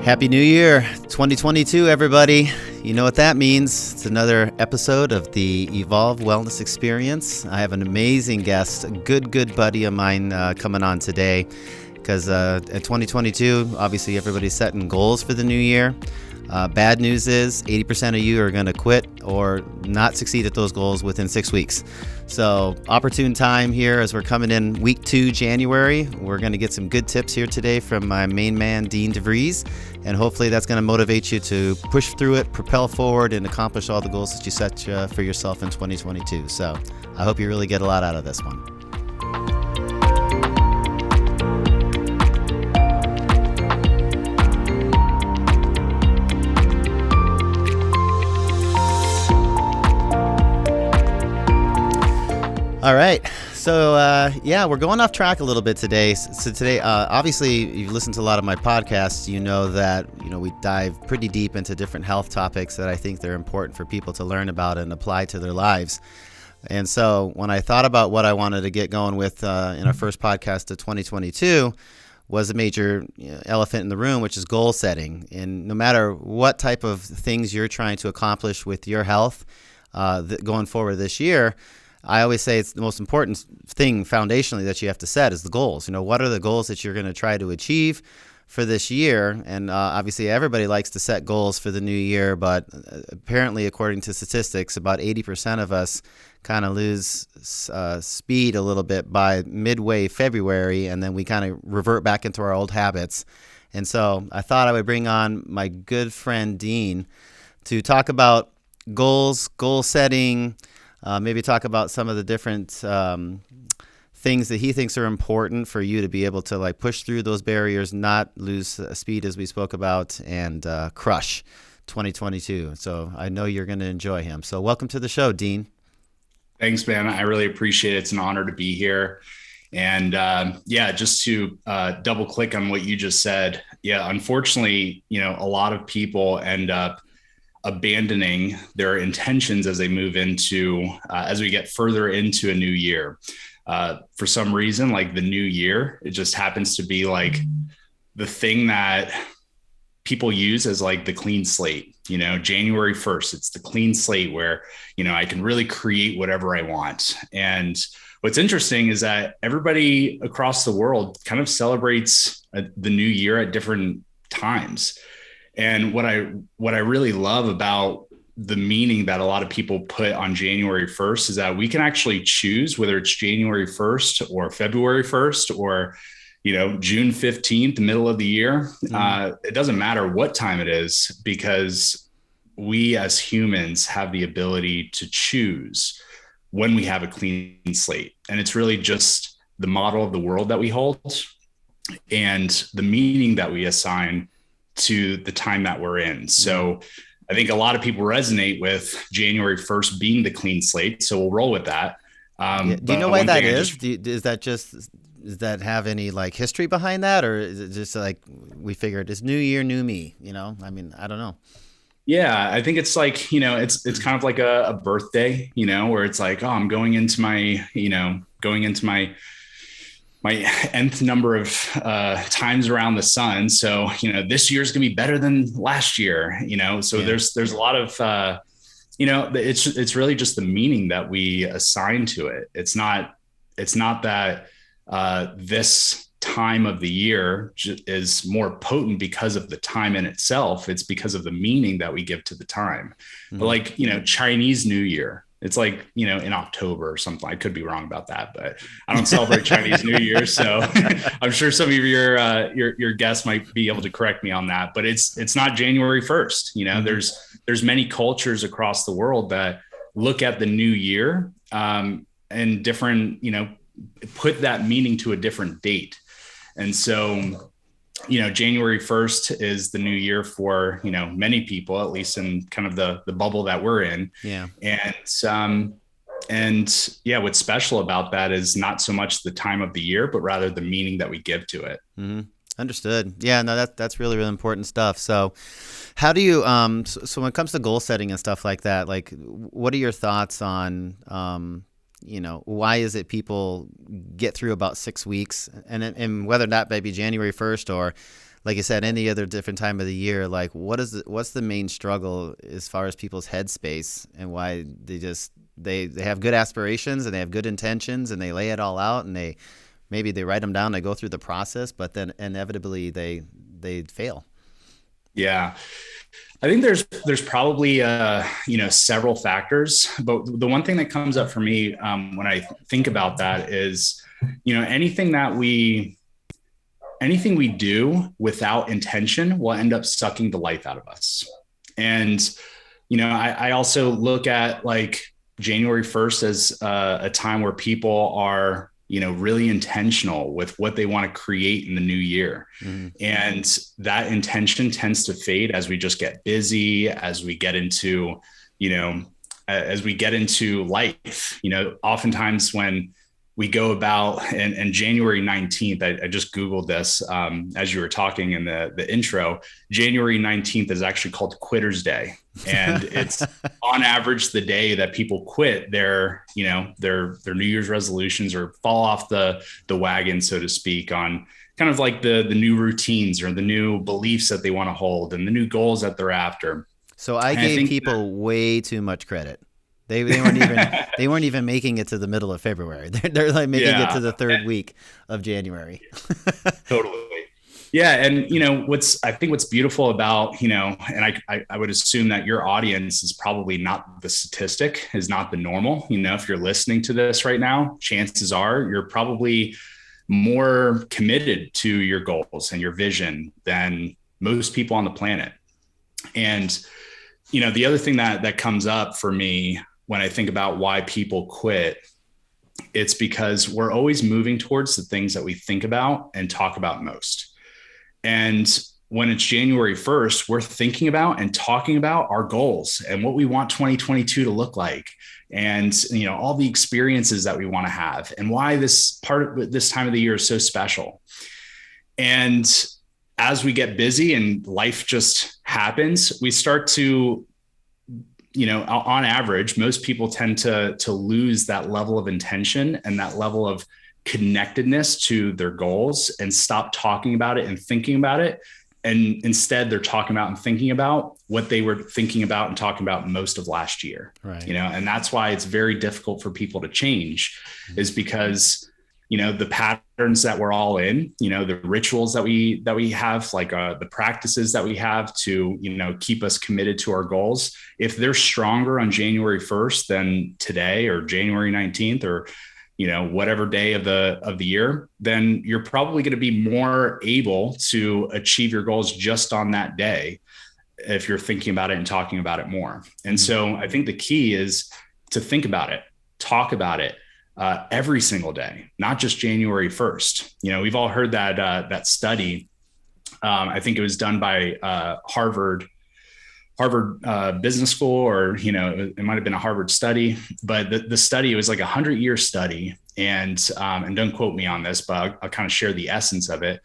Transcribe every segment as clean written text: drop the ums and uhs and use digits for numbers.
Happy New Year, 2022, everybody. You know what that means. It's another episode of the Evolve Wellness Experience. I have an amazing guest, a good buddy of mine coming on today because in 2022, obviously everybody's setting goals for the new year. Bad news is 80% of you are going to quit or not succeed at those goals within 6 weeks. So opportune time here as we're coming in week 2, January. We're going to get some good tips here today from my main man, Dean Devries. And hopefully that's going to motivate you to push through it, propel forward, and accomplish all the goals that you set for yourself in 2022. So I hope you really get a lot out of this one. All right. So, we're going off track a little bit today. So today, obviously, you've listened to a lot of my podcasts. You know that, we dive pretty deep into different health topics that I think they're important for people to learn about and apply to their lives. And so when I thought about what I wanted to get going with in our first podcast of 2022 was a major elephant in the room, which is goal setting. And no matter what type of things you're trying to accomplish with your health going forward this year, I always say it's the most important thing foundationally that you have to set is the goals. What are the goals that you're going to try to achieve for this year? And obviously everybody likes to set goals for the new year, but apparently according to statistics, about 80% of us kind of lose speed a little bit by midway February, and then we kind of revert back into our old habits. And so I thought I would bring on my good friend Dean to talk about goals, goal setting, maybe talk about some of the different things that he thinks are important for you to be able to push through those barriers, not lose speed as we spoke about, and crush 2022. So I know you're going to enjoy him. So welcome to the show, Dean. Thanks, man. I really appreciate it. It's an honor to be here. And just to double click on what you just said. Yeah, unfortunately, a lot of people end up abandoning their intentions as they move into, as we get further into a new year. For some reason, the new year, it just happens to be the thing that people use as the clean slate, January 1st, it's the clean slate where, I can really create whatever I want. And what's interesting is that everybody across the world kind of celebrates the new year at different times. And what I really love about the meaning that a lot of people put on January 1st is that we can actually choose whether it's January 1st or February 1st or, June 15th, the middle of the year. It doesn't matter what time it is, because we as humans have the ability to choose when we have a clean slate. And it's really just the model of the world that we hold and the meaning that we assign to the time that we're in. So I think a lot of people resonate with January 1st being the clean slate. So we'll roll with that. Do you know why that is? Does that have any history behind that? Or is it just we figured it's new year, new me, I don't know. Yeah, I think it's it's kind of like a birthday, where it's I'm going into my nth number of times around the sun. So, this year's gonna be better than last year, so yeah. There's a lot of, it's really just the meaning that we assign to it. It's not that this time of the year is more potent because of the time in itself. It's because of the meaning that we give to the time. Mm-hmm. But Chinese New Year, it's in October or something. I could be wrong about that, but I don't celebrate Chinese New Year. So I'm sure some of your guests might be able to correct me on that, but it's not January 1st. Mm-hmm. There's many cultures across the world that look at the new year and different, put that meaning to a different date. And so, January 1st is the new year for, many people, at least in kind of the bubble that we're in. Yeah. And what's special about that is not so much the time of the year, but rather the meaning that we give to it. Mm-hmm. Understood. Yeah, no, that's really, really important stuff. So how do you, so when it comes to goal setting and stuff like that, what are your thoughts on, why is it people get through about 6 weeks and whether that may be January 1st or like you said, any other different time of the year, like what's the main struggle as far as people's headspace, and why they have good aspirations and they have good intentions and they lay it all out, and maybe they write them down, they go through the process, but then inevitably they fail. Yeah. I think there's probably several factors, but the one thing that comes up for me when I think about that is, anything we do without intention will end up sucking the life out of us. And I also look at like January 1st as a time where people are really intentional with what they want to create in the new year. Mm-hmm. And that intention tends to fade as we just get busy, as we get into, life, oftentimes when we go about, and January 19th, I just Googled this as you were talking in the intro. January 19th is actually called Quitter's Day. And it's on average the day that people quit their New Year's resolutions or fall off the wagon, so to speak, on kind of like the new routines or the new beliefs that they want to hold and the new goals that they're after. So I gave people way too much credit. They weren't even making it to the middle of February. They're like making it to the third week of January. Totally. Yeah. And, what's beautiful about, and I would assume that your audience is probably not the statistic, is not the normal. If you're listening to this right now, chances are you're probably more committed to your goals and your vision than most people on the planet. And, the other thing that comes up for me when I think about why people quit, it's because we're always moving towards the things that we think about and talk about most. And when it's January 1st, we're thinking about and talking about our goals and what we want 2022 to look like. And, all the experiences that we want to have and why this time of the year is so special. And as we get busy and life just happens, we start to, on average, most people tend to lose that level of intention and that level of connectedness to their goals and stop talking about it and thinking about it. And instead they're talking about and thinking about what they were thinking about and talking about most of last year. Right. And that's why it's very difficult for people to change, is because the patterns that we're all in, the rituals that we have, like the practices that we have to, keep us committed to our goals. If they're stronger on January 1st than today or January 19th or, whatever day of the year, then you're probably going to be more able to achieve your goals just on that day if you're thinking about it and talking about it more. And so I think the key is to think about it, talk about it, every single day, not just January 1st. We've all heard that study. I think it was done by Harvard Business School, or it might have been a Harvard study. But the study, it was like 100-year study, and don't quote me on this, but I'll kind of share the essence of it.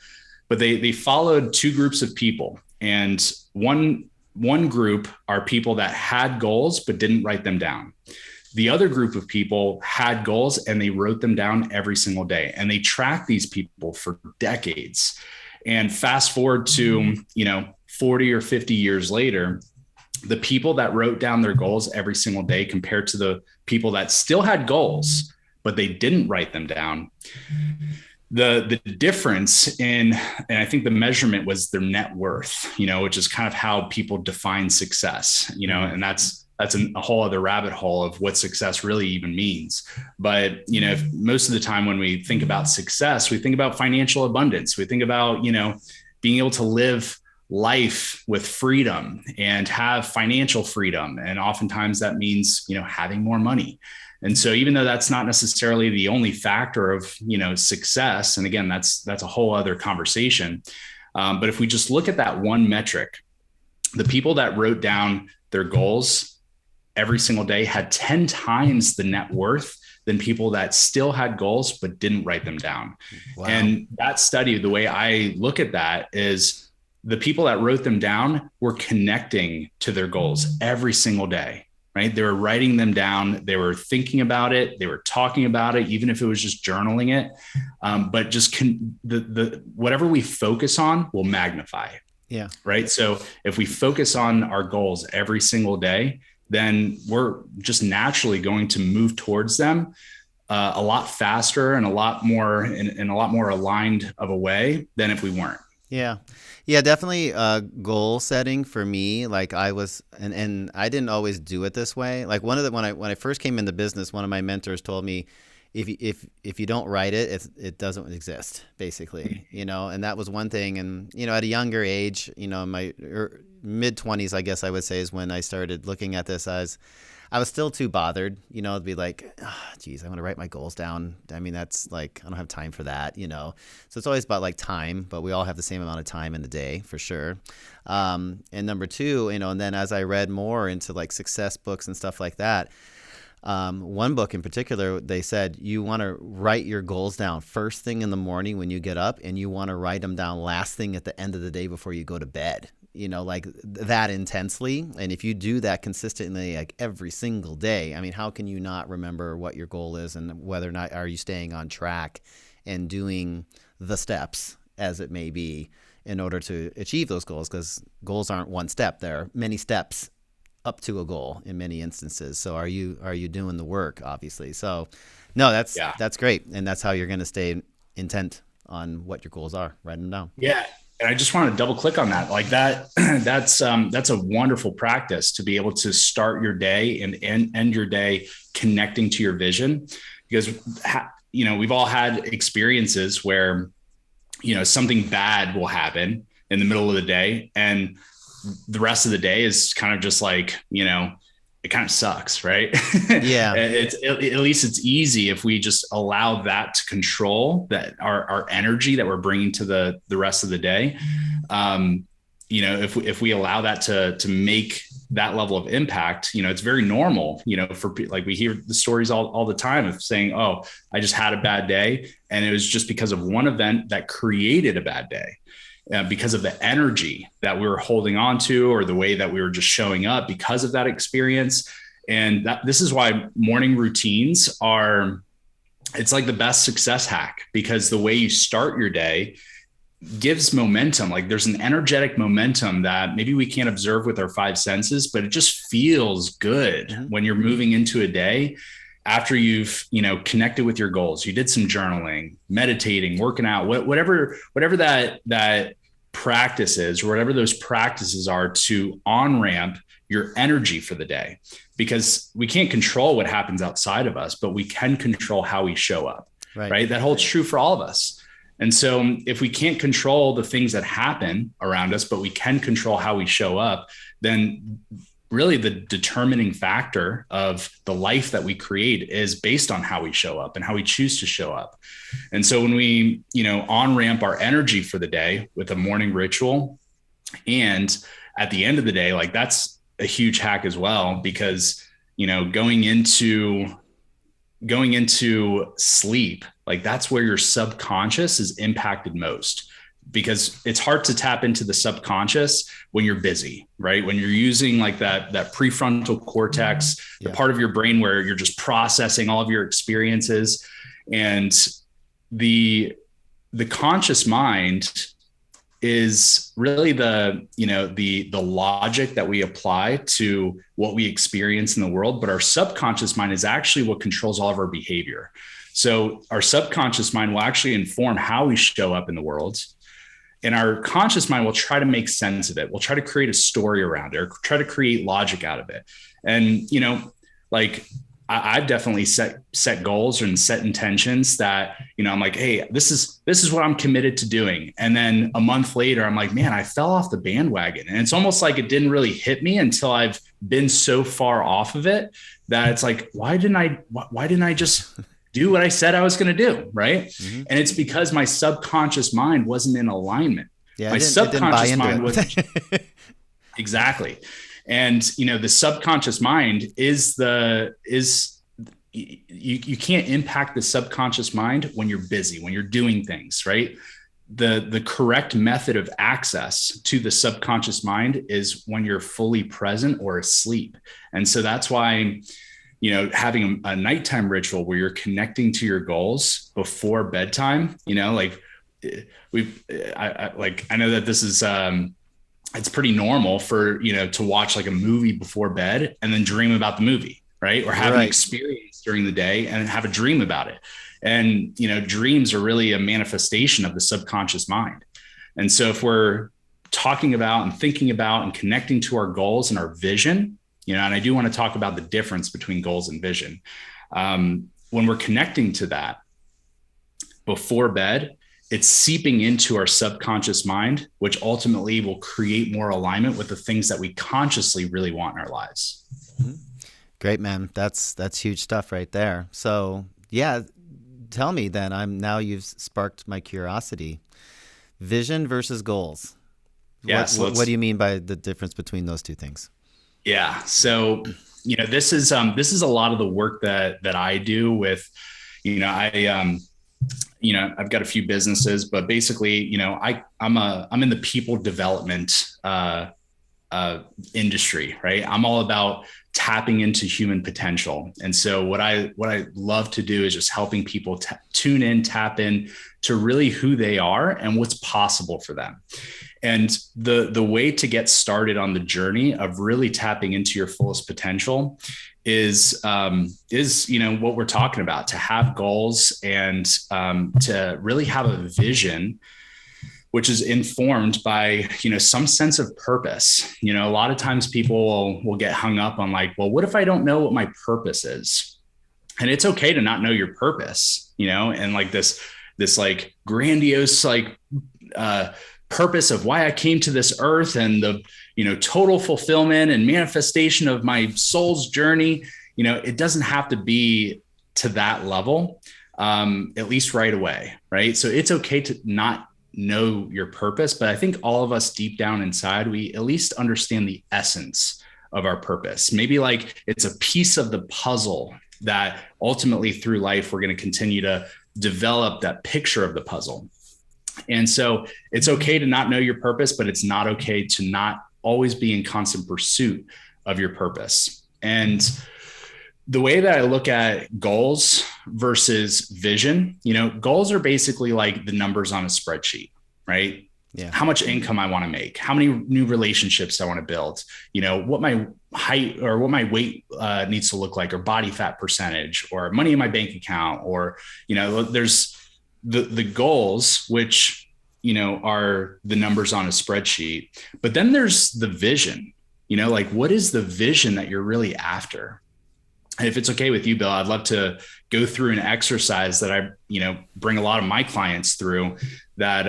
But they followed two groups of people, and one group are people that had goals but didn't write them down. The other group of people had goals and they wrote them down every single day, and they tracked these people for decades. And fast forward to, 40 or 50 years later, the people that wrote down their goals every single day compared to the people that still had goals, but they didn't write them down. The difference and I think the measurement was their net worth, which is kind of how people define success, and that's a whole other rabbit hole of what success really even means. But, most of the time when we think about success, we think about financial abundance. We think about, being able to live life with freedom and have financial freedom. And oftentimes that means, having more money. And so even though that's not necessarily the only factor of, success, and again, that's a whole other conversation. But if we just look at that one metric, the people that wrote down their goals every single day had 10 times the net worth than people that still had goals but didn't write them down. Wow. And that study, the way I look at that is the people that wrote them down were connecting to their goals every single day. right? They were writing them down. They were thinking about it. They were talking about it, even if it was just journaling it. But just whatever we focus on will magnify. Yeah. Right. So if we focus on our goals every single day, then we're just naturally going to move towards them a lot faster and a lot more in a lot more aligned of a way than if we weren't. Yeah. Yeah, definitely goal setting for me. Like I was, and I didn't always do it this way. Like when I first came into business, one of my mentors told me, if you don't write it, it doesn't exist, basically, and that was one thing. And, at a younger age, in my mid 20s, I guess I would say, is when I started looking at this as I was still too bothered, to be like, geez, I want to write my goals down. I mean, that's like, I don't have time for that, So it's always about like time, but we all have the same amount of time in the day for sure. And number two, and then as I read more into like success books and stuff like that, one book in particular, they said you want to write your goals down first thing in the morning when you get up, and you want to write them down last thing at the end of the day before you go to bed, like that intensely. And if you do that consistently, like every single day, I mean, how can you not remember what your goal is and whether or not are you staying on track and doing the steps as it may be in order to achieve those goals? Because goals aren't one step. There are many steps up to a goal in many instances. So are you doing the work, obviously? So no, that's great. And that's how you're going to stay intent on what your goals are. Write them down. Yeah. And I just want to double click on that. Like that's a wonderful practice to be able to start your day and end your day connecting to your vision, because, we've all had experiences where, something bad will happen in the middle of the day, and the rest of the day is kind of just like, it kind of sucks, right? Yeah. At least it's easy if we just allow that to control that our energy that we're bringing to the rest of the day. If we allow that to make that level of impact, it's very normal, for like we hear the stories all the time of saying, oh, I just had a bad day. And it was just because of one event that created a bad day. Because of the energy that we were holding on to, or the way that we were just showing up because of that experience. And this is why morning routines it's like the best success hack, because the way you start your day gives momentum. Like there's an energetic momentum that maybe we can't observe with our five senses, but it just feels good when you're moving into a day. After you've, connected with your goals, you did some journaling, meditating, working out, whatever that practice is, or whatever those practices are to on-ramp your energy for the day, because we can't control what happens outside of us, but we can control how we show up, right? That holds true for all of us. And so if we can't control the things that happen around us, but we can control how we show up, then really the determining factor of the life that we create is based on how we show up and how we choose to show up. And so when we, on-ramp our energy for the day with a morning ritual, and at the end of the day, like that's a huge hack as well, because, going into sleep, like that's where your subconscious is impacted most, because it's hard to tap into the subconscious when you're busy, right? When you're using like that prefrontal cortex, the part of your brain where you're just processing all of your experiences. And the conscious mind is really the logic that we apply to what we experience in the world. But our subconscious mind is actually what controls all of our behavior. So our subconscious mind will actually inform how we show up in the world. And our conscious mind will try to make sense of it. We'll try to create a story around it, or try to create logic out of it. And, I've definitely set goals and set intentions that, I'm like, hey, this is what I'm committed to doing. And then a month later, I'm like, man, I fell off the bandwagon. And it's almost like it didn't really hit me until I've been so far off of it that it's like, why didn't I just do what I said I was going to do? Right. Mm-hmm. And it's because my subconscious mind wasn't in alignment. Yeah, my subconscious mind was exactly. And, the subconscious mind you can't impact the subconscious mind when you're busy, when you're doing things, right? the correct method of access to the subconscious mind is when you're fully present or asleep. And so that's why, having a nighttime ritual where you're connecting to your goals before bedtime, like I know that this is, it's pretty normal for, to watch like a movie before bed and then dream about the movie, right? Or have an experience during the day and have a dream about it. And, dreams are really a manifestation of the subconscious mind. And so if we're talking about and thinking about and connecting to our goals and our vision, and I do want to talk about the difference between goals and vision. When we're connecting to that before bed, it's seeping into our subconscious mind, which ultimately will create more alignment with the things that we consciously really want in our lives. Great, man. That's huge stuff right there. So yeah, tell me then, you've sparked my curiosity. Vision versus goals. Yeah. What do you mean by the difference between those two things? Yeah. So, this is a lot of the work that I do with, I've got a few businesses, but basically, I'm in the people development, industry, right? I'm all about tapping into human potential. And so what I love to do is just helping people tune in, tap in to really who they are and what's possible for them. And the way to get started on the journey of really tapping into your fullest potential is what we're talking about, to have goals and to really have a vision, which is informed by, some sense of purpose. A lot of times people will get hung up on like, well, what if I don't know what my purpose is? And it's okay to not know your purpose, and like this like grandiose, like, purpose of why I came to this earth and the, total fulfillment and manifestation of my soul's journey. It doesn't have to be to that level, at least right away. Right. So it's okay to not know your purpose, but I think all of us deep down inside, we at least understand the essence of our purpose. Maybe like it's a piece of the puzzle that ultimately through life, we're going to continue to develop that picture of the puzzle. And so it's okay to not know your purpose, but it's not okay to not always be in constant pursuit of your purpose. And the way that I look at goals versus vision, goals are basically like the numbers on a spreadsheet, right? Yeah. How much income I want to make, how many new relationships I want to build, what my height or what my weight needs to look like, or body fat percentage, or money in my bank account, or, there's the goals, which, are the numbers on a spreadsheet. But then there's the vision, like what is the vision that you're really after? And if it's okay with you, Bill, I'd love to go through an exercise that I, bring a lot of my clients through that,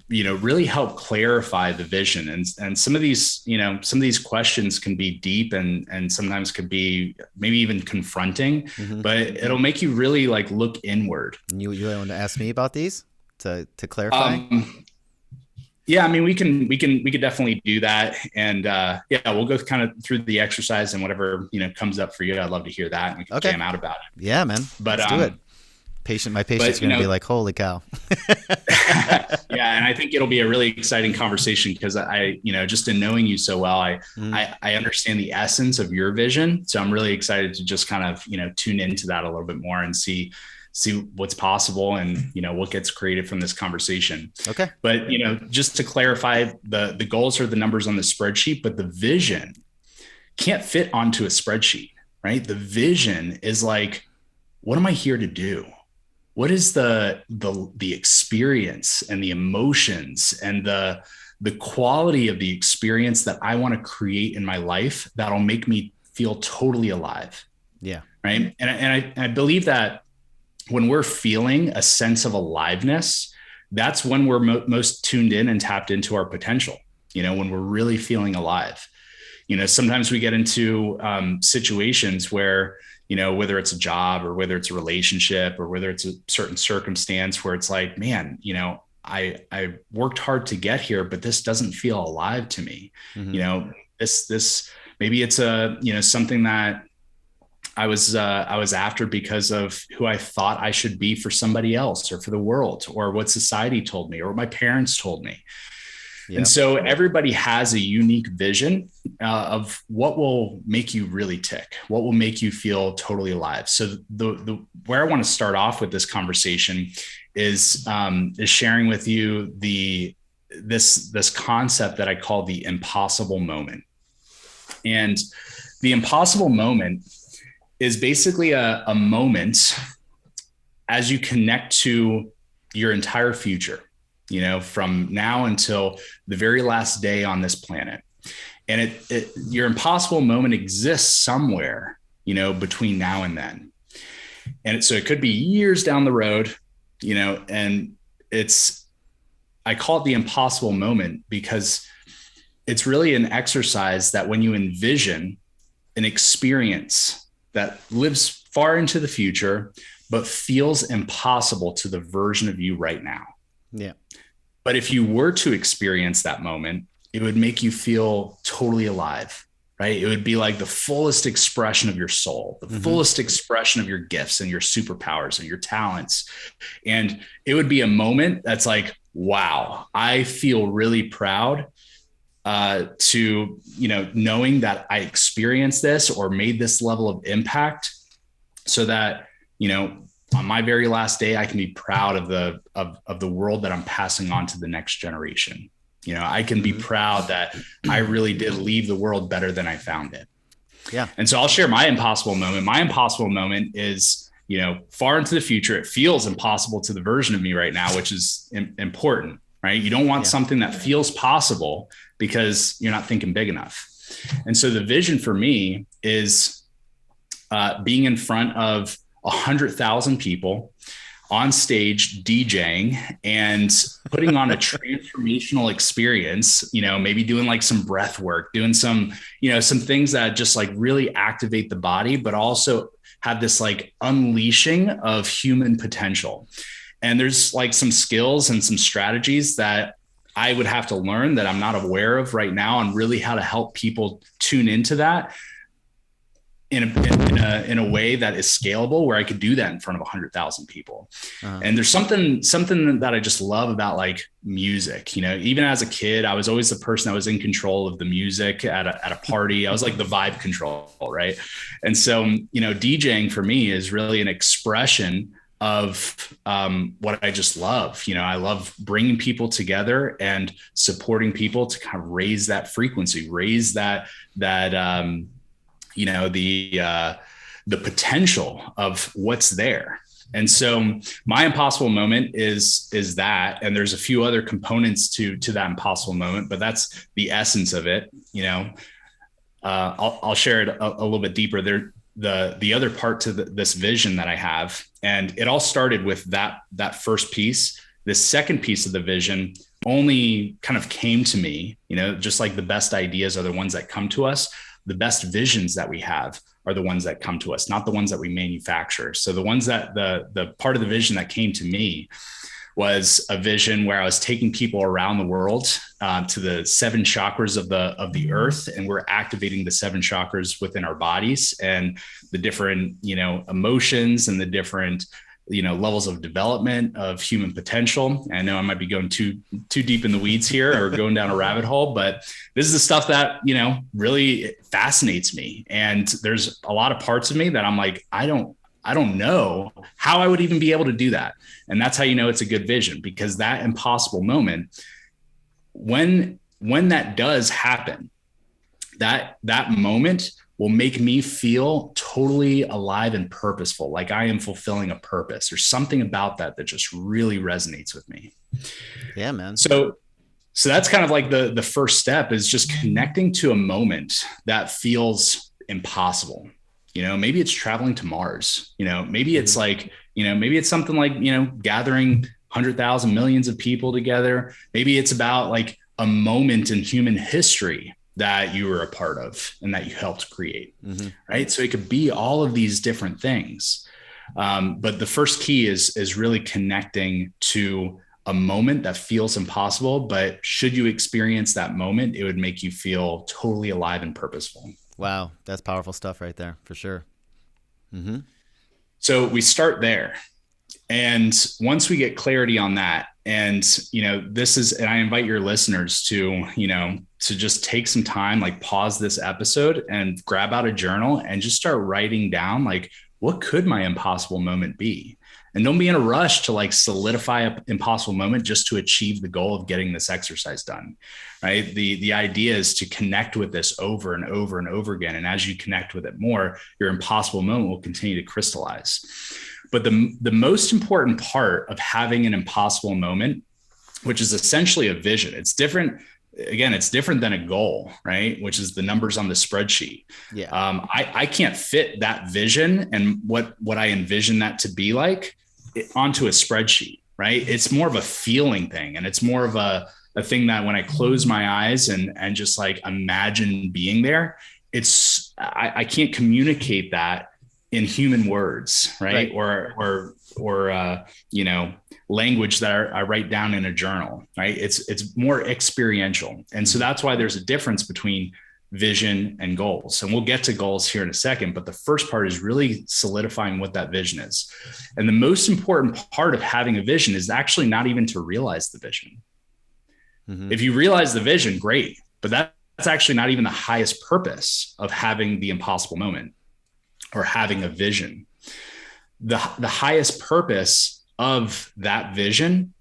really help clarify the vision. And some of these, some of these questions can be deep and sometimes could be maybe even confronting, but it'll make you really like look inward. You want to ask me about these to clarify? Yeah, I mean, we could definitely do that. And we'll go kind of through the exercise and whatever, comes up for you. I'd love to hear that. And we can jam out about it. Yeah, man. Let's do it. My patient's going to be like, holy cow. Yeah. And I think it'll be a really exciting conversation because I, just in knowing you so well, I understand the essence of your vision. So I'm really excited to just kind of, tune into that a little bit more and see what's possible and, what gets created from this conversation. Okay. But, just to clarify, the goals are the numbers on the spreadsheet, but the vision can't fit onto a spreadsheet, right? The vision is like, what am I here to do? What is the experience and the emotions and the quality of the experience that I want to create in my life that'll make me feel totally alive? Yeah. Right. And I believe that when we're feeling a sense of aliveness, that's when we're most tuned in and tapped into our potential, when we're really feeling alive. Sometimes we get into situations where, whether it's a job or whether it's a relationship or whether it's a certain circumstance where it's like, man, I worked hard to get here, but this doesn't feel alive to me. This maybe it's something that I was after because of who I thought I should be for somebody else or for the world or what society told me or what my parents told me. And Yep. so everybody has a unique vision of what will make you really tick, what will make you feel totally alive. So the where I want to start off with this conversation is sharing with you this concept that I call the impossible moment. And the impossible moment is basically a moment as you connect to your entire future, from now until the very last day on this planet. And your impossible moment exists somewhere, between now and then. And so it could be years down the road, and I call it the impossible moment because it's really an exercise that when you envision an experience that lives far into the future, but feels impossible to the version of you right now. Yeah. But if you were to experience that moment, it would make you feel totally alive, right? It would be like the fullest expression of your soul, the fullest expression of your gifts and your superpowers and your talents. And it would be a moment that's like, wow, I feel really proud to, knowing that I experienced this or made this level of impact so that, on my very last day, I can be proud of the world that I'm passing on to the next generation. I can be proud that I really did leave the world better than I found it. Yeah. And so I'll share my impossible moment. My impossible moment is, far into the future. It feels impossible to the version of me right now, which is important, right? You don't want something that feels possible because you're not thinking big enough. And so the vision for me is being in front of 100,000 people on stage DJing and putting on a transformational experience, maybe doing like some breath work, doing some things that just like really activate the body, but also have this like unleashing of human potential. And there's like some skills and some strategies that I would have to learn that I'm not aware of right now, and really how to help people tune into that in a way that is scalable, where I could do that in front of 100,000 people. And there's something that I just love about like music. Even as a kid, I was always the person that was in control of the music at a party. I was like the vibe control, right? And so, DJing for me is really an expression of what I just love. I love bringing people together and supporting people to kind of raise that frequency, raise the potential of what's there. And so my impossible moment is that, and there's a few other components to that impossible moment, but that's the essence of it. I'll share it a little bit deeper there. The other part to this vision that I have, and it all started with that first piece. The second piece of the vision only kind of came to me, just like the best ideas are the ones that come to us. The best visions that we have are the ones that come to us, not the ones that we manufacture. So the ones that the part of the vision that came to me was a vision where I was taking people around the world to the 7 chakras of the earth, and we're activating the 7 chakras within our bodies and the different emotions and the different levels of development of human potential. I know I might be going too deep in the weeds here or going down a rabbit hole, but this is the stuff that, really fascinates me. And there's a lot of parts of me that I'm like, I don't know how I would even be able to do that. And that's how it's a good vision, because that impossible moment, when that does happen, that moment will make me feel totally alive and purposeful, like I am fulfilling a purpose. There's something about that just really resonates with me. Yeah, man. So that's kind of like the first step, is just connecting to a moment that feels impossible. Maybe it's traveling to Mars, maybe it's like, maybe it's something like, gathering 100,000 millions of people together. Maybe it's about like a moment in human history that you were a part of and that you helped create. Right. So it could be all of these different things. But the first key is really connecting to a moment that feels impossible, but should you experience that moment, it would make you feel totally alive and purposeful. Wow. That's powerful stuff right there, for sure. Mm-hmm. So we start there. And once we get clarity on that, and, and I invite your listeners to, to just take some time, like pause this episode and grab out a journal and just start writing down, like, what could my impossible moment be? And don't be in a rush to like solidify an impossible moment just to achieve the goal of getting this exercise done, right? The idea is to connect with this over and over and over again. And as you connect with it more, your impossible moment will continue to crystallize. But the most important part of having an impossible moment, which is essentially a vision, it's different. Again, it's different than a goal, right? Which is the numbers on the spreadsheet. Yeah. I can't fit that vision and what I envision that to be like onto a spreadsheet, right? It's more of a feeling thing. And it's more of a thing that when I close my eyes and just like imagine being there, I can't communicate that in human words, right? Or language that I write down in a journal, right? It's more experiential. And so that's why there's a difference between vision and goals. And we'll get to goals here in a second, but the first part is really solidifying what that vision is. And the most important part of having a vision is actually not even to realize the vision. Mm-hmm. If you realize the vision, great, but that's actually not even the highest purpose of having the impossible moment or having a vision. The highest purpose of that vision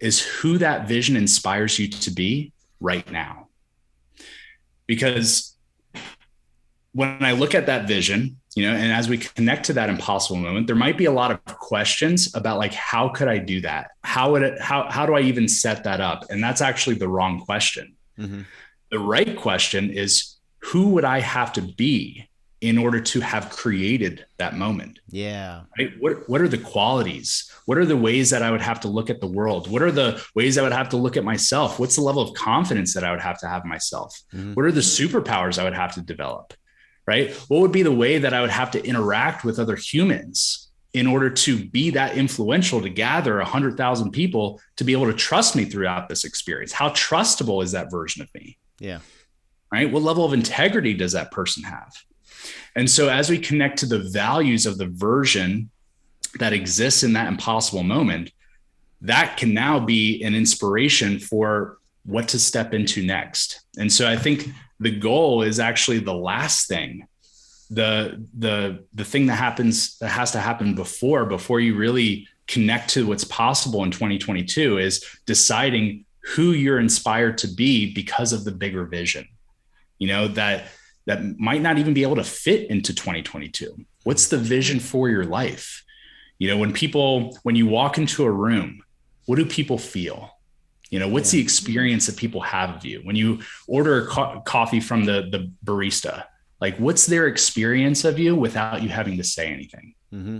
is who that vision inspires you to be right now. Because when I look at that vision, and as we connect to that impossible moment, there might be a lot of questions about like, how could I do that? How do I even set that up? And that's actually the wrong question. Mm-hmm. The right question is, who would I have to be in order to have created that moment? Yeah. Right. What are the qualities? What are the ways that I would have to look at the world? What are the ways I would have to look at myself? What's the level of confidence that I would have to have myself? Mm-hmm. What are the superpowers I would have to develop? Right. What would be the way that I would have to interact with other humans in order to be that influential, to gather 100,000 people to be able to trust me throughout this experience? How trustable is that version of me? Yeah. Right. What level of integrity does that person have? And so as we connect to the values of the version that exists in that impossible moment, that can now be an inspiration for what to step into next. And so I think the goal is actually the last thing, the thing that has to happen before you really connect to what's possible in 2022 is deciding who you're inspired to be because of the bigger vision, that might not even be able to fit into 2022. What's the vision for your life? When you walk into a room, what do people feel? What's the experience that people have of you? When you order a coffee from the barista, like what's their experience of you without you having to say anything? Mm-hmm.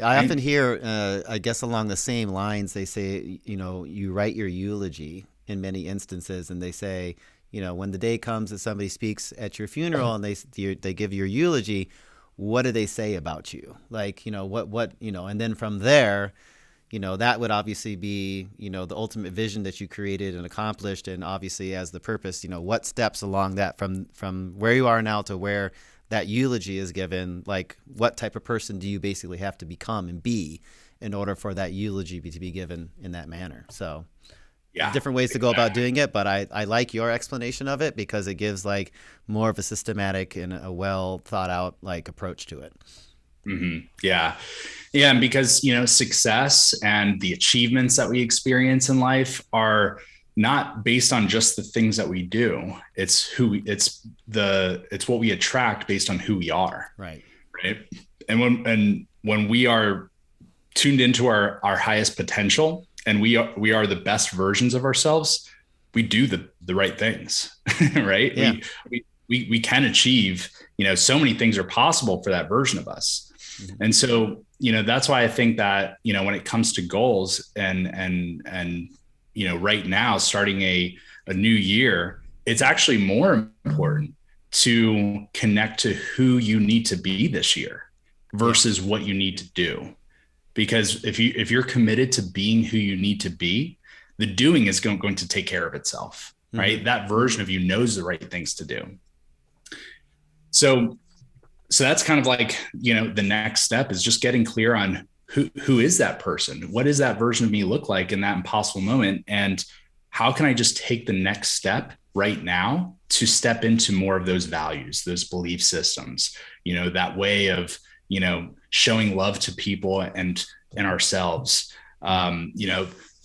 I often hear, I guess along the same lines, they say, you write your eulogy in many instances, and they say, when the day comes that somebody speaks at your funeral and they give your eulogy, what do they say about you? Like, and then from there, that would obviously be, the ultimate vision that you created and accomplished. And obviously as the purpose, what steps along that from where you are now to where that eulogy is given, like what type of person do you basically have to become and be in order for that eulogy to be given in that manner? So different ways to go about doing it, but I like your explanation of it because it gives like more of a systematic and a well thought out like approach to it. Mm-hmm. Yeah. And because, success and the achievements that we experience in life are not based on just the things that we do. It's what we attract based on who we are. Right. And when we are tuned into our highest potential, and we are the best versions of ourselves, we do the right things, right? Yeah. We can achieve, so many things are possible for that version of us. Mm-hmm. And so, that's why I think that, when it comes to goals and right now starting a new year, it's actually more important to connect to who you need to be this year versus what you need to do. Because if you're committed to being who you need to be, the doing is going to take care of itself, right? Mm-hmm. That version of you knows the right things to do. So So that's kind of like, the next step is just getting clear on who is that person? What does that version of me look like in that impossible moment? And how can I just take the next step right now to step into more of those values, those belief systems, that way of, showing love to people and ourselves,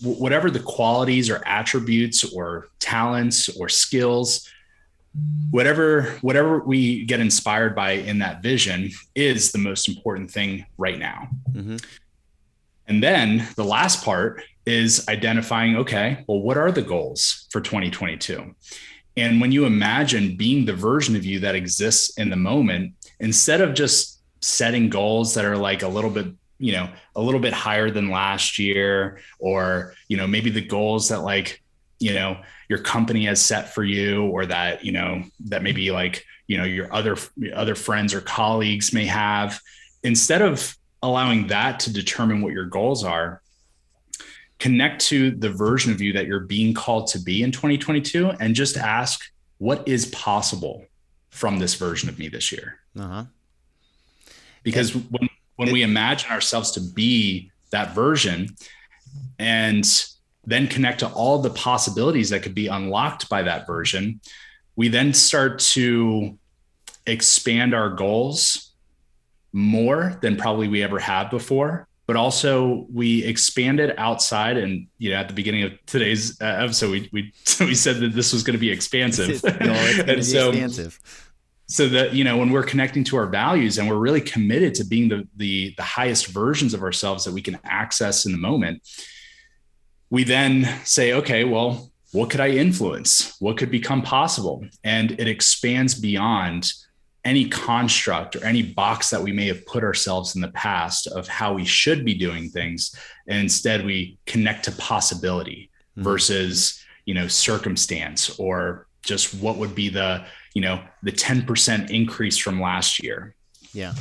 whatever the qualities or attributes or talents or skills, whatever we get inspired by in that vision is the most important thing right now. Mm-hmm. And then the last part is identifying, okay, well, what are the goals for 2022? And when you imagine being the version of you that exists in the moment, instead of just setting goals that are like a little bit higher than last year, or, maybe the goals that like, your company has set for you, or that, that maybe like, your other friends or colleagues may have, instead of allowing that to determine what your goals are, connect to the version of you that you're being called to be in 2022 and just ask, what is possible from this version of me this year? Uh-huh. Because when we imagine ourselves to be that version and then connect to all the possibilities that could be unlocked by that version, we then start to expand our goals more than probably we ever have before. But also we expanded outside, and at the beginning of today's episode, we said that this was going to be expansive. Expansive. So that when we're connecting to our values and we're really committed to being the highest versions of ourselves that we can access in the moment, we then say, okay, well, what could I influence? What could become possible? And it expands beyond any construct or any box that we may have put ourselves in the past of how we should be doing things. And instead we connect to possibility versus, circumstance, or just what would be the 10% increase from last year. Yeah.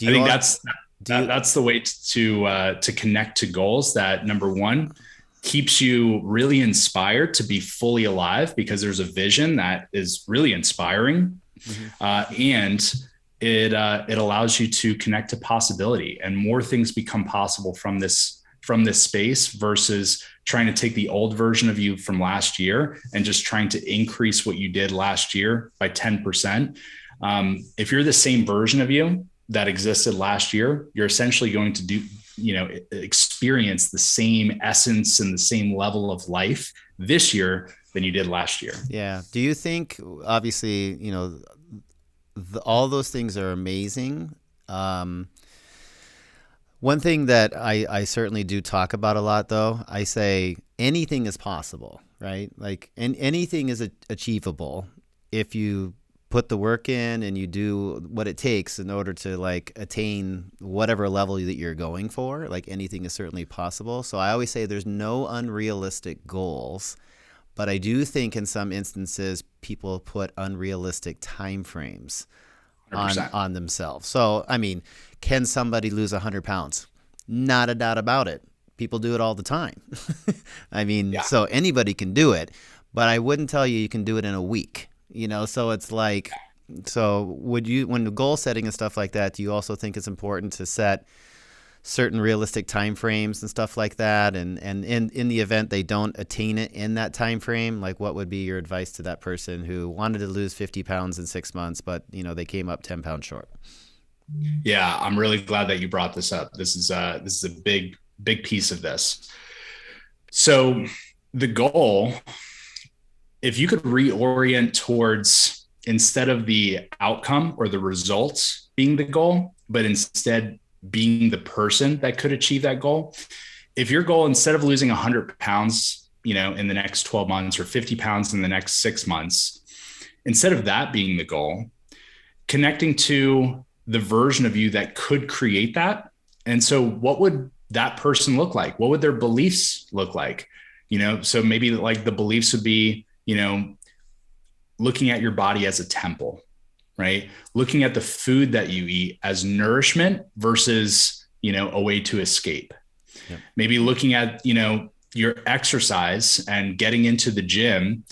I think that's the way to connect to goals. That, number one, keeps you really inspired to be fully alive, because there's a vision that is really inspiring. And it allows you to connect to possibility, and more things become possible from this space, versus trying to take the old version of you from last year and just trying to increase what you did last year by 10%. If you're the same version of you that existed last year, you're essentially going to experience the same essence and the same level of life this year than you did last year. Yeah. Do you think, obviously, all those things are amazing. One thing that I certainly do talk about a lot, though, I say anything is possible, right? Like, anything is achievable if you put the work in and you do what it takes in order to like attain whatever level that you're going for. Like, anything is certainly possible. So I always say there's no unrealistic goals, but I do think in some instances people put unrealistic timeframes on themselves. So, I mean, can somebody lose 100 pounds? Not a doubt about it. People do it all the time. I mean, So anybody can do it, but I wouldn't tell you can do it in a week. So it's like, so when the goal setting and stuff like that, do you also think it's important to set certain realistic time frames and stuff like that? And in the event they don't attain it in that time frame, like, what would be your advice to that person who wanted to lose 50 pounds in 6 months, but they came up 10 pounds short? Yeah, I'm really glad that you brought this up. This is a big piece of this. So the goal, if you could reorient towards, instead of the outcome or the results being the goal, but instead being the person that could achieve that goal. If your goal, instead of losing 100 pounds, in the next 12 months, or 50 pounds in the next 6 months, instead of that being the goal, connecting to the version of you that could create that. And so what would that person look like? What would their beliefs look like? So maybe like the beliefs would be, looking at your body as a temple, right? Looking at the food that you eat as nourishment versus, a way to escape. Yep. Maybe looking at, your exercise and getting into the gym,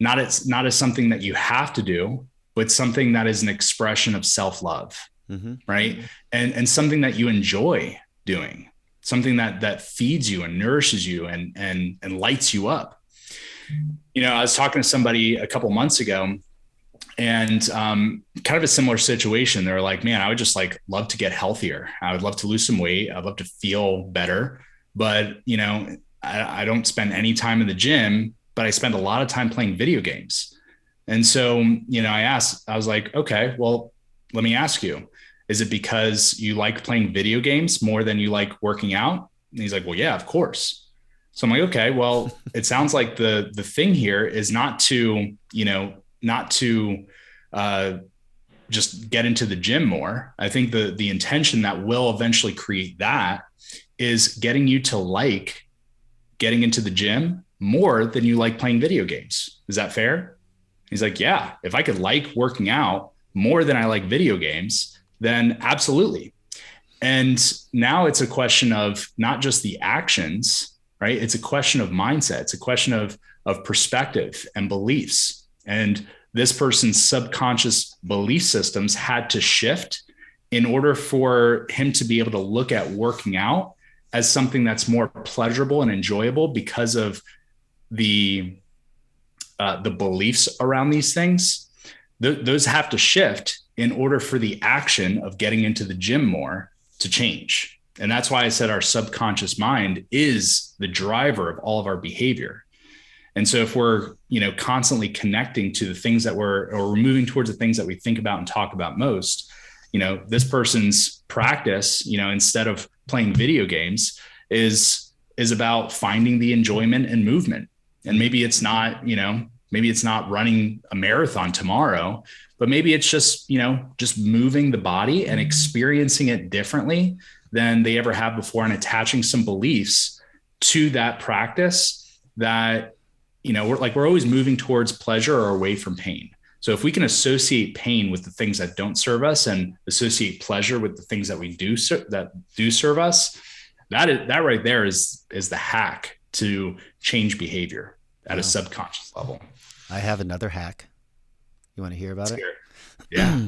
not as something that you have to do, but something that is an expression of self-love, right? And something that you enjoy doing, something that feeds you and nourishes you and lights you up. You know, I was talking to somebody a couple months ago, and kind of a similar situation. They're like, man, I would just like love to get healthier. I would love to lose some weight. I'd love to feel better, but you know, I don't spend any time in the gym, but I spend a lot of time playing video games. And so, you know, I was like, okay, well, let me ask you, is it because you like playing video games more than you like working out? And he's like, well, yeah, of course. So I'm like, okay, well, it sounds like the thing here is not to just get into the gym more. I think the intention that will eventually create that is getting you to like getting into the gym more than you like playing video games. Is that fair? He's like, yeah, if I could like working out more than I like video games, then absolutely. And now it's a question of not just the actions, right? It's a question of mindset. It's a question of perspective and beliefs. And this person's subconscious belief systems had to shift in order for him to be able to look at working out as something that's more pleasurable and enjoyable because of the beliefs around these things. Those have to shift in order for the action of getting into the gym more to change. And that's why I said our subconscious mind is the driver of all of our behavior. And so if we're, you know, constantly connecting to the things that we're moving towards the things that we think about and talk about most, you know, this person's practice, you know, instead of playing video games is about finding the enjoyment and movement. And maybe it's not, you know, maybe it's not running a marathon tomorrow, but maybe it's just, you know, just moving the body and experiencing it differently than they ever have before and attaching some beliefs to that practice that, you know, we're always moving towards pleasure or away from pain. So if we can associate pain with the things that don't serve us and associate pleasure with the things that that do serve us, that right there is the hack to change behavior at a subconscious level. I have another hack. You want to hear about it? Yeah.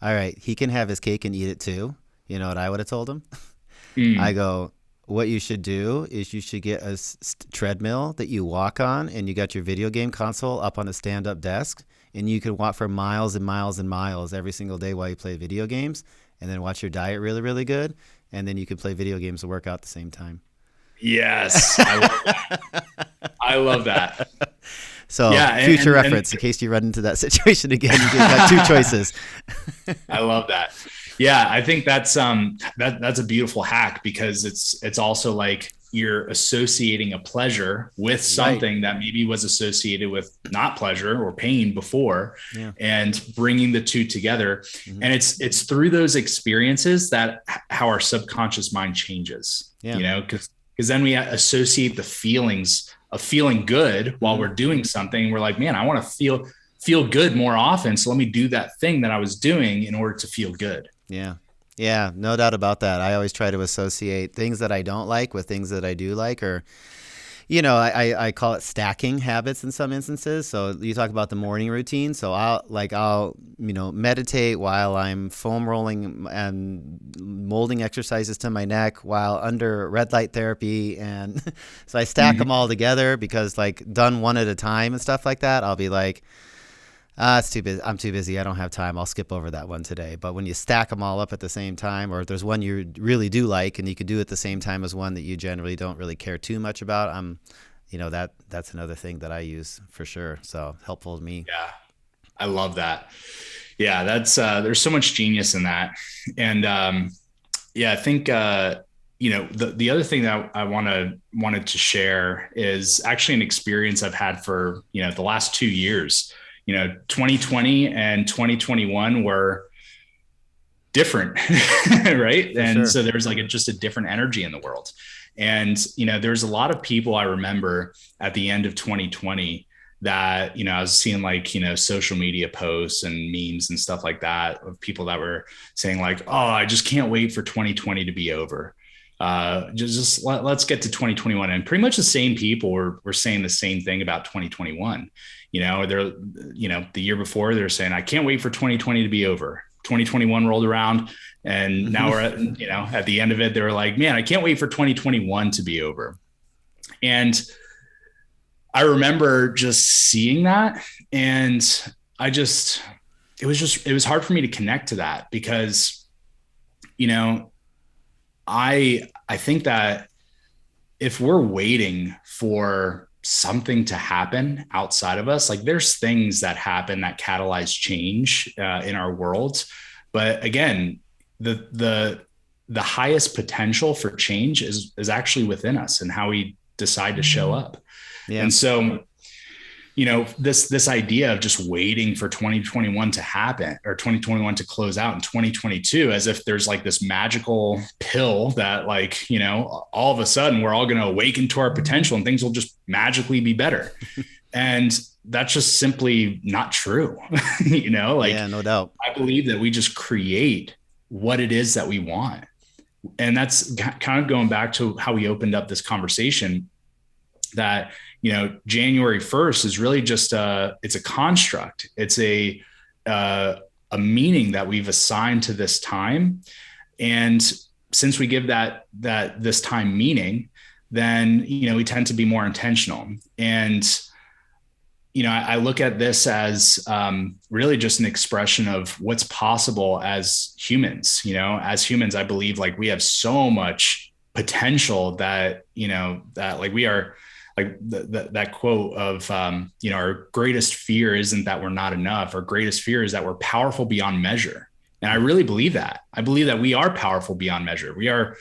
All right. He can have his cake and eat it too. You know what I would have told him? I go, what you should do is you should get a treadmill that you walk on, and you got your video game console up on a stand-up desk, and you can walk for miles and miles and miles every single day while you play video games, and then watch your diet really, really good, and then you can play video games and work out at the same time. Yes. I love that. I love that. So future reference, in case you run into that situation again, you got two choices. I love that. Yeah, I think that's a beautiful hack because it's also like you're associating a pleasure with something that maybe was associated with not pleasure or pain before, and bringing the two together. And it's through those experiences that how our subconscious mind changes. You know, because then we associate the feelings of feeling good while we're doing something. We're like, man, I want to feel good more often. So let me do that thing that I was doing in order to feel good. Yeah. Yeah, no doubt about that. I always try to associate things that I don't like with things that I do like, or, you know, I call it stacking habits in some instances. So you talk about the morning routine. So I'll, you know, meditate while I'm foam rolling and molding exercises to my neck while under red light therapy. And so I stack them all together because, like, done one at a time and stuff like that, I'll be like, it's too busy. I'm too busy. I don't have time. I'll skip over that one today. But when you stack them all up at the same time, or if there's one you really do like and you could do it at the same time as one that you generally don't really care too much about, you know, that's another thing that I use for sure. So helpful to me. Yeah, I love that. Yeah, that's there's so much genius in that. And I think you know, the other thing that I wanted to share is actually an experience I've had for, you know, the last 2 years. You know, 2020 and 2021 were different, right? And so there's like just a different energy in the world. And, you know, there's a lot of people I remember at the end of 2020 that, you know, I was seeing, like, you know, social media posts and memes and stuff like that of people that were saying like, oh, I just can't wait for 2020 to be over. let's get to 2021. And pretty much the same people were saying the same thing about 2021. The year before they're saying, I can't wait for 2020 to be over. 2021 rolled around, and now we're at the end of it. They were like, man, I can't wait for 2021 to be over. And I remember just seeing that, and it was hard for me to connect to that because, I think that if we're waiting for something to happen outside of us, like there's things that happen that catalyze change in our world. But again, the highest potential for change is actually within us and how we decide to show up. Yeah. And so, this idea of just waiting for 2021 to happen or 2021 to close out in 2022, as if there's like this magical pill that all of a sudden we're all going to awaken to our potential and things will just magically be better. And that's just simply not true. Yeah, no doubt. I believe that we just create what it is that we want. And that's kind of going back to how we opened up this conversation, that January 1st is really just it's a construct. It's a meaning that we've assigned to this time. And since we give that this time meaning, then, we tend to be more intentional. And, I look at this as really just an expression of what's possible as humans. As humans, I believe like we have so much potential that, that like we are, like that quote of, our greatest fear isn't that we're not enough. Our greatest fear is that we're powerful beyond measure. And I really believe that. I believe that we are powerful beyond measure. We are,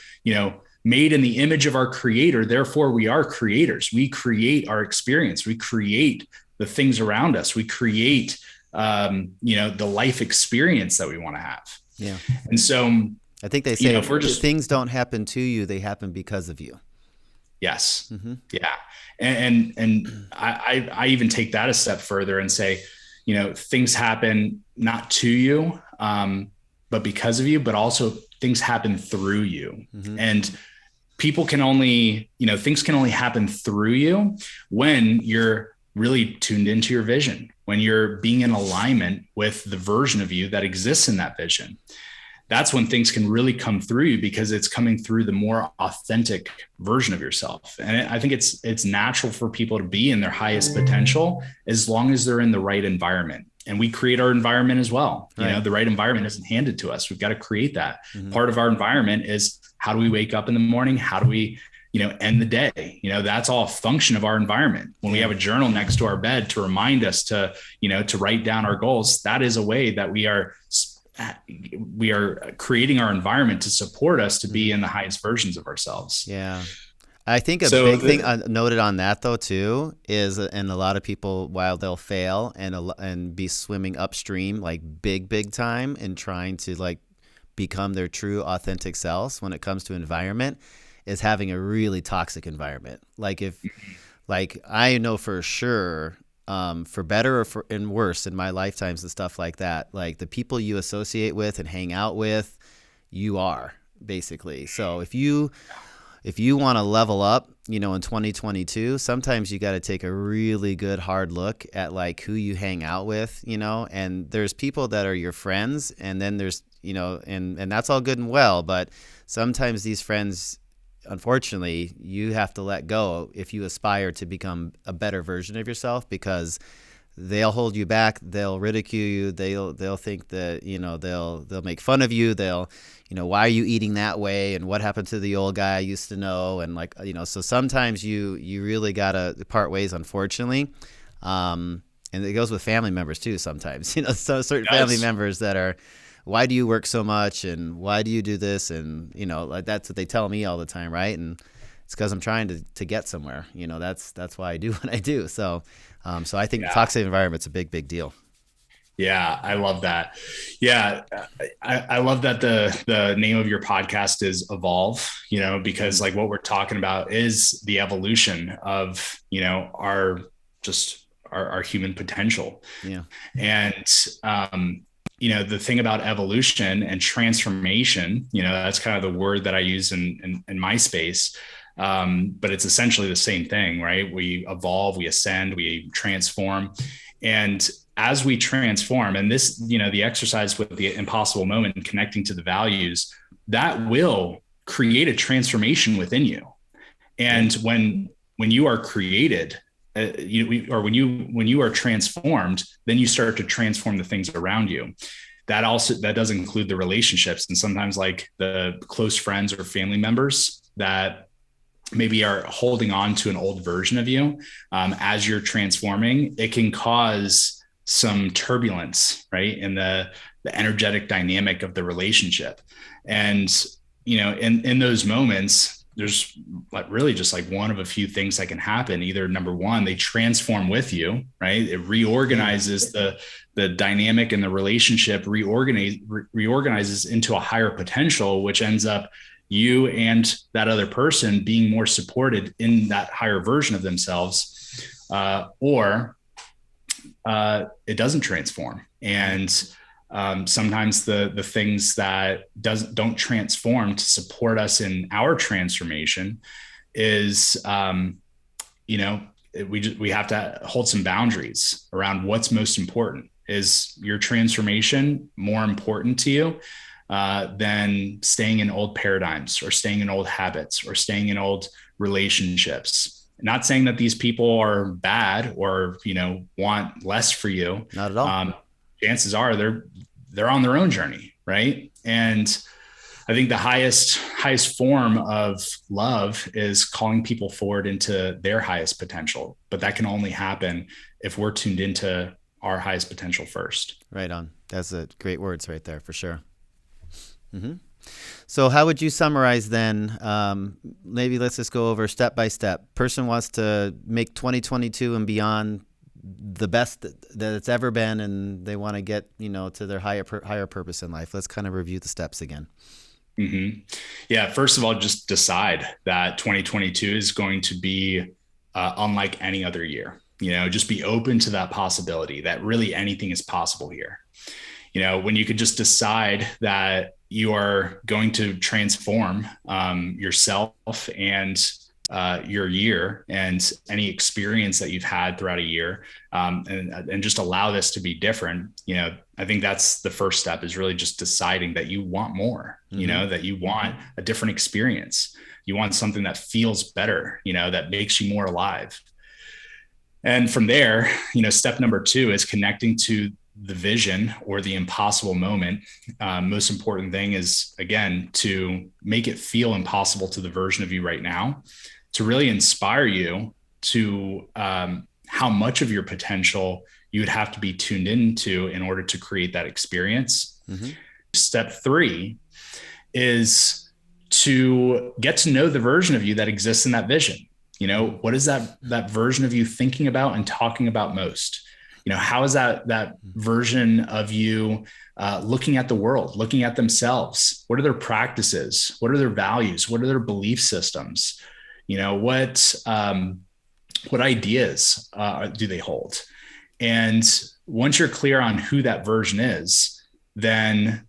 made in the image of our creator. Therefore, we are creators. We create our experience. We create the things around us. We create, the life experience that we want to have. Yeah. And so I think they say, if things don't happen to you, they happen because of you. Yes. Mm-hmm. Yeah. And I even take that a step further and say, things happen not to you, but because of you, but also things happen through you. Mm-hmm. And people can only, things can only happen through you when you're really tuned into your vision, when you're being in alignment with the version of you that exists in that vision. That's when things can really come through you, because it's coming through the more authentic version of yourself. And I think it's natural for people to be in their highest potential as long as they're in the right environment. And we create our environment as well. Right. The right environment isn't handed to us. We've got to create that. Mm-hmm. Part of our environment is, how do we wake up in the morning? How do we, end the day? That's all a function of our environment. When we have a journal next to our bed to remind us to write down our goals, that is a way that we are creating our environment to support us to be in the highest versions of ourselves. Yeah. I think a big thing noted on that though too is, and a lot of people, while they'll fail and be swimming upstream, like big time, and trying to like become their true authentic selves when it comes to environment, is having a really toxic environment. Like I know for sure, for better or and worse in my lifetimes and stuff like that, like the people you associate with and hang out with, you are basically. So if you want to level up, in 2022, sometimes you got to take a really good hard look at like who you hang out with, and there's people that are your friends, and then there's, and that's all good and well, but sometimes these friends, unfortunately, you have to let go if you aspire to become a better version of yourself, because they'll hold you back. They'll ridicule you. They'll think that, they'll make fun of you. They'll, why are you eating that way? And what happened to the old guy I used to know? And like, so sometimes you really got to part ways, unfortunately. And it goes with family members too sometimes, so certain family members that are, why do you work so much? And why do you do this? And, like that's what they tell me all the time. Right. And it's because I'm trying to get somewhere, that's why I do what I do. So I think toxic environment's a big deal. Yeah. I love that. Yeah. I love that the name of your podcast is Evolve, because like what we're talking about is the evolution of, our human potential. Yeah. And, the thing about evolution and transformation, that's kind of the word that I use in my space. But it's essentially the same thing, right? We evolve, we ascend, we transform. And as we transform, and this, the exercise with the impossible moment and connecting to the values, that will create a transformation within you. And when you are created, when you are transformed, then you start to transform the things around you. That does include the relationships, and sometimes like the close friends or family members that maybe are holding on to an old version of you. As you're transforming, it can cause some turbulence, right, in the energetic dynamic of the relationship. And in those moments, there's really just like one of a few things that can happen. Either number one, they transform with you, right? It reorganizes the dynamic in the relationship, reorganizes into a higher potential, which ends up you and that other person being more supported in that higher version of themselves, or it doesn't transform. And sometimes the things that don't transform to support us in our transformation is, we have to hold some boundaries around what's most important. Is your transformation more important to you than staying in old paradigms or staying in old habits or staying in old relationships? Not saying that these people are bad or, want less for you. Not at all. Chances are they're on their own journey, right? And I think the highest form of love is calling people forward into their highest potential. But that can only happen if we're tuned into our highest potential first. Right on. That's great words right there for sure. Mm-hmm. So how would you summarize then? Maybe let's just go over step by step. Person wants to make 2022 and beyond the best that it's ever been, and they want to get, to their higher purpose in life. Let's kind of review the steps again. Mm-hmm. Yeah. First of all, just decide that 2022 is going to be unlike any other year. Just be open to that possibility that really anything is possible here. When you could just decide that you are going to transform yourself and your year and any experience that you've had throughout a year, and just allow this to be different. I think that's the first step, is really just deciding that you want more, that you want a different experience. You want something that feels better, that makes you more alive. And from there, step number 2 is connecting to the vision or the impossible moment. Most important thing is, again, to make it feel impossible to the version of you right now, to really inspire you to how much of your potential you would have to be tuned into in order to create that experience. Mm-hmm. Step 3 is to get to know the version of you that exists in that vision. What is that version of you thinking about and talking about most? How is that version of you looking at the world, looking at themselves? What are their practices? What are their values? What are their belief systems? What ideas do they hold? And once you're clear on who that version is, then,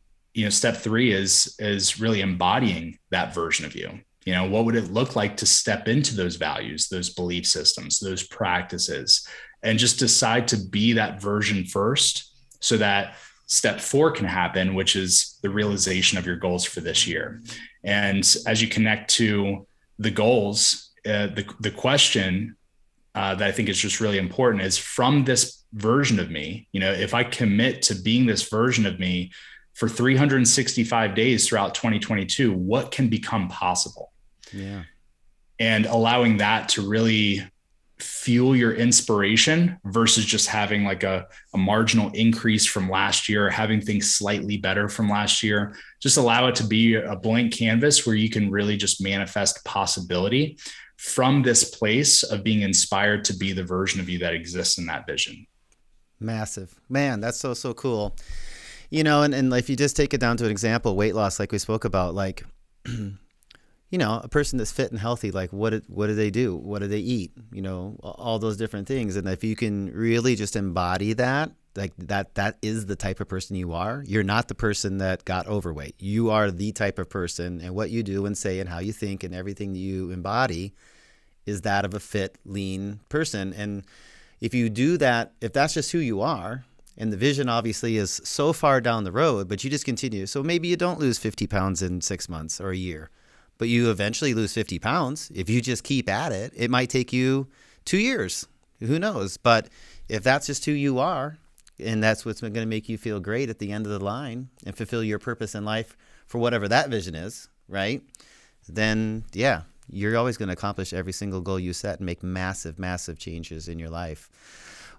step 3 is really embodying that version of you. What would it look like to step into those values, those belief systems, those practices, and just decide to be that version first, so that step 4 can happen, which is the realization of your goals for this year. And as you connect to the goals, the question that I think is just really important is, from this version of me, if I commit to being this version of me for 365 days throughout 2022, what can become possible? Yeah. And allowing that to really fuel your inspiration versus just having like a marginal increase from last year, or having things slightly better from last year. Just allow it to be a blank canvas where you can really just manifest possibility from this place of being inspired to be the version of you that exists in that vision. Massive, man. That's so cool. And if you just take it down to an example, weight loss, like we spoke about, like, a person that's fit and healthy, like what do they do? What do they eat? All those different things. And if you can really just embody that, like that is the type of person you are. You're not the person that got overweight. You are the type of person, and what you do and say and how you think and everything you embody is that of a fit, lean person. And if you do that, if that's just who you are, and the vision obviously is so far down the road, but you just continue. So maybe you don't lose 50 pounds in 6 months or a year, but you eventually lose 50 pounds. If you just keep at it, it might take you 2 years. Who knows? But if that's just who you are, and that's what's going to make you feel great at the end of the line and fulfill your purpose in life for whatever that vision is, right? Then, yeah, you're always going to accomplish every single goal you set and make massive, massive changes in your life.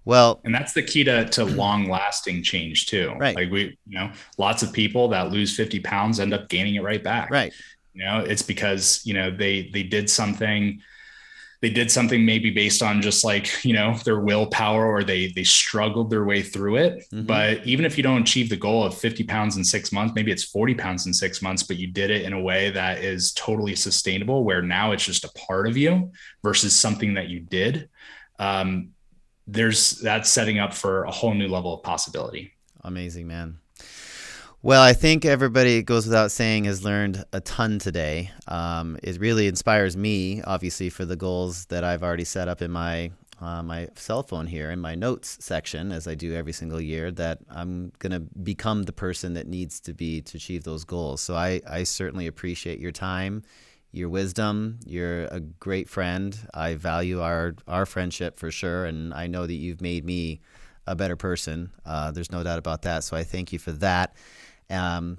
Well, and that's the key to long lasting change too. Right. Like lots of people that lose 50 pounds end up gaining it right back. Right. It's because, they did something maybe based on just like, their willpower, or they struggled their way through it. Mm-hmm. But even if you don't achieve the goal of 50 pounds in 6 months, maybe it's 40 pounds in 6 months, but you did it in a way that is totally sustainable, where now it's just a part of you versus something that you did. That's setting up for a whole new level of possibility. Amazing, man. Well, I think everybody, it goes without saying, has learned a ton today. It really inspires me, obviously, for the goals that I've already set up in my cell phone here in my notes section, as I do every single year, that I'm going to become the person that needs to be to achieve those goals. So I certainly appreciate your time, your wisdom. You're a great friend. I value our friendship for sure, and I know that you've made me a better person. There's no doubt about that. So I thank you for that.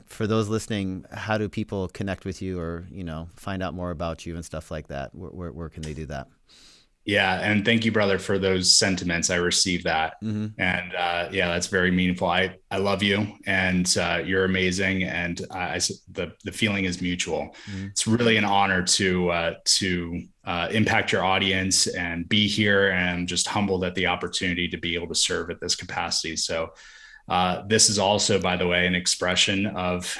For those listening, how do people connect with you or, find out more about you and stuff like that? Where can they do that? Yeah. And thank you, brother, for those sentiments. I received that. Mm-hmm. And that's very meaningful. I love you, and you're amazing. And the feeling is mutual. Mm-hmm. It's really an honor to impact your audience and be here, and I'm just humbled at the opportunity to be able to serve at this capacity. So this is also, by the way, an expression of,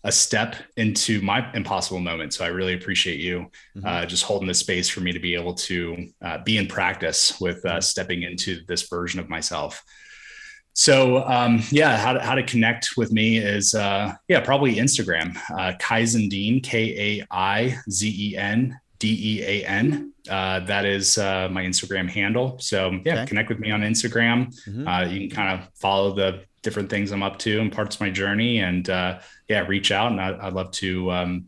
a step into my impossible moment. So I really appreciate you just holding this space for me to be able to be in practice with stepping into this version of myself. So how to connect with me is probably Instagram, Kaizen Dean, KAIZEN DEAN. That is my Instagram handle. So Connect with me on Instagram. Mm-hmm. You can kind of follow the different things I'm up to and parts of my journey, and reach out. And I'd love to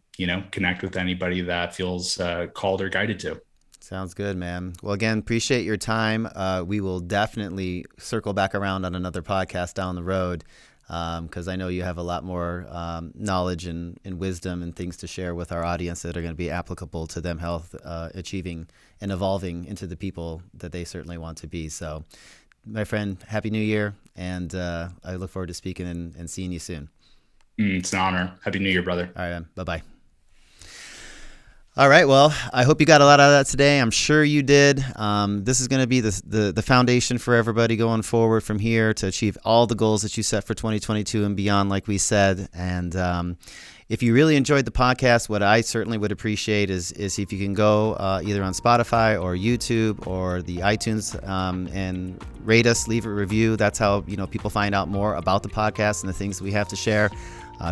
connect with anybody that feels called or guided to. Sounds good, man. Well, again, appreciate your time. We will definitely circle back around on another podcast down the road, because I know you have a lot more knowledge and wisdom and things to share with our audience that are going to be applicable to them health, achieving and evolving into the people that they certainly want to be. So, my friend, Happy New Year, and I look forward to speaking and seeing you soon. It's an honor. Happy New Year, brother. All right, man. Bye-bye. All right. Well, I hope you got a lot out of that today. I'm sure you did. This is going to be the foundation for everybody going forward from here to achieve all the goals that you set for 2022 and beyond, like we said. And if you really enjoyed the podcast, what I certainly would appreciate is if you can go either on Spotify or YouTube or the iTunes and rate us, leave a review. That's how people find out more about the podcast and the things that we have to share.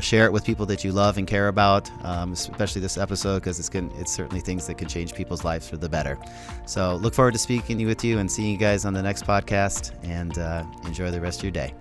Share it with people that you love and care about, especially this episode, because it's certainly things that can change people's lives for the better. So look forward to speaking with you and seeing you guys on the next podcast, and enjoy the rest of your day.